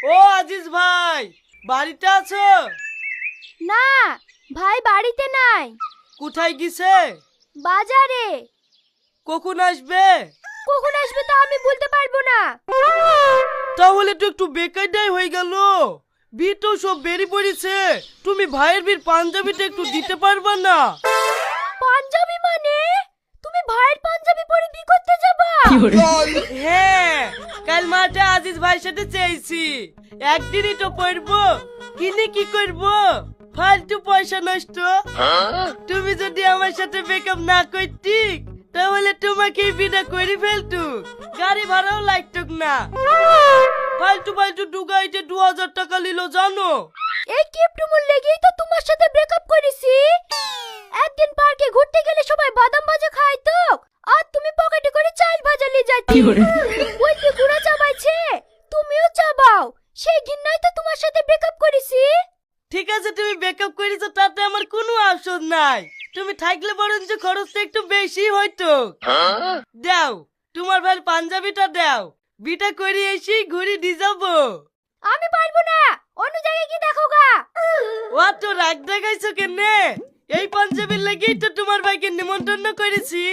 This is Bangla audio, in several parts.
ও আজিজ ভাই, বাড়িতে আছো? না ভাই বাড়িতে নাই। কোথায় গেছে? বাজারে। কখন আসবে? কখন আসবে তা আমি বলতে পারবো না। তাহলে তো একটু বেকায়দাই হয়ে গেল। বিয়েটাও সব বেরিয়ে পড়েছে, তুমি ভাইয়ের বিয়ের পাঞ্জাবিটা একটু দিতে পারবা না? পাঞ্জাবি মানে তুমি ভাইয়ের পাঞ্জাবি পরে বিয়ে করতে যাবা? হ্যাঁ, কাল মাঠে আজিজ ভাইয়ের সাথে চেয়েছি, একদিনই তো পড়বো, কিনে কি করবো? ফালতু পয়সা নষ্ট। তুমি যদি আমার সাথে ব্রেকআপ না করতি তাহলে তোমাকে বিনা করে ফেলতু, গাড়ি ভাড়াও লাগতুক না। ফালতু ফালতু ডুগাইতে 2000 টাকা নিল জানো? এই কিপটুমুল লেগেই তো তোমার সাথে ব্রেকআপ করেছি। একদিন পার্কে ঘুরতে গেলে সবাই বাদাম ভাজা খায় তো, আর তুমি পকেটে করে চাল ভাজা নিয়ে যাইতি। বলতে গুড়া চাবাইছে, তুমিও চাবাও। সেই ঘৃণায় তো তোমার সাথে ব্রেকআপ করেছি। ঠিক আছে, তুমি ব্রেকআপ করেছো তাতে আমার কোনো আফসোস নাই। তুমি থাকলে বরঞ্চ খরচটা একটু বেশি হইতো। দাও তোমার ভাই পাঞ্জাবিটা দাও, বিটা করে এসে ঘুরে দিয়ে যাবো। আমি পারবো না, অন্য জায়গায় কি দেখো গা। ও তো রাগ দেখাইছো কেনে? এই পাঞ্জাবির লাগেই তো তোমার ভাইকে নিমন্ত্রণ করেছি।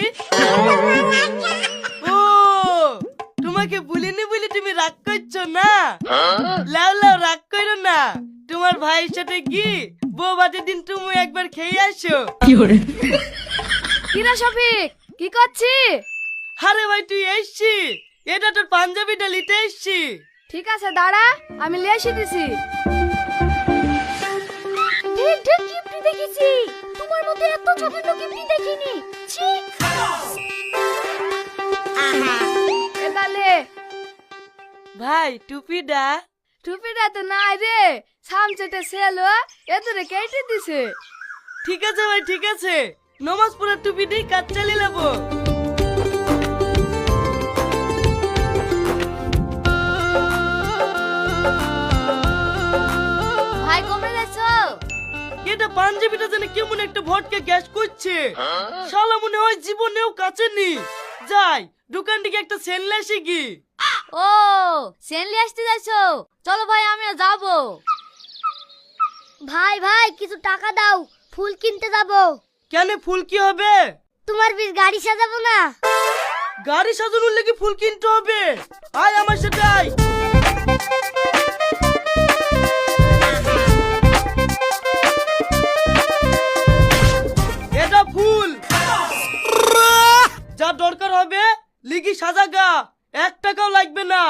ও তোমাকে বলিনি বলি তুমি রাগ করছো না? লাও লাও, রাগ করো না। তোমার ভাইয়ের সাথে কি বউ বাটের দিন তুমি একবার খেয়ে আসো। কিরা শফিক, কি করছি? আরে ভাই তুই এসছি, এটা তোর পাঞ্জাবিটা নিতে এসছি। ঠিক আছে দাঁড়া, আমি লিয়ে এসে দিছি। ঠিক ঠিক কিপটি দেখেছি, তোমার মতো এত ছোট কিপটি দেখিনি। ছি। এদালে ভাই টুপিটা। টুপিটা তো নাই রে, সামচেতে সেলো এতরে কেটে দিছে। ঠিক আছে ভাই, ঠিক আছে, নমাজ পড়ার টুপি দিয়ে কাজ চালিয়ে নেবো। ভাই কমে যাচ্ছো? এটা পাঞ্জাবিটা যেন কেমন একটা ভটকে গ্যাস করছে। শালা মনে হয় জীবনেও কাছে নি। যাই দোকান থেকে একটা সেল আসি কি। ও সেনলি আসতে যাচ্ছো? চলো ভাই আমিও যাবো। ভাই ভাই কিছু টাকা দাও, ফুল কিনতে যাবো। কেন, ফুল কি হবে? তোমার বেশ গাড়ি সাজাবো না। গাড়ি সাজানোর লেগে ফুল কিনতে হবে? আয় আমার সাথে আয়। এটা ফুল, যা দরকার হবে লিগি সাজাগা, 1 টাকাও লাগবে না।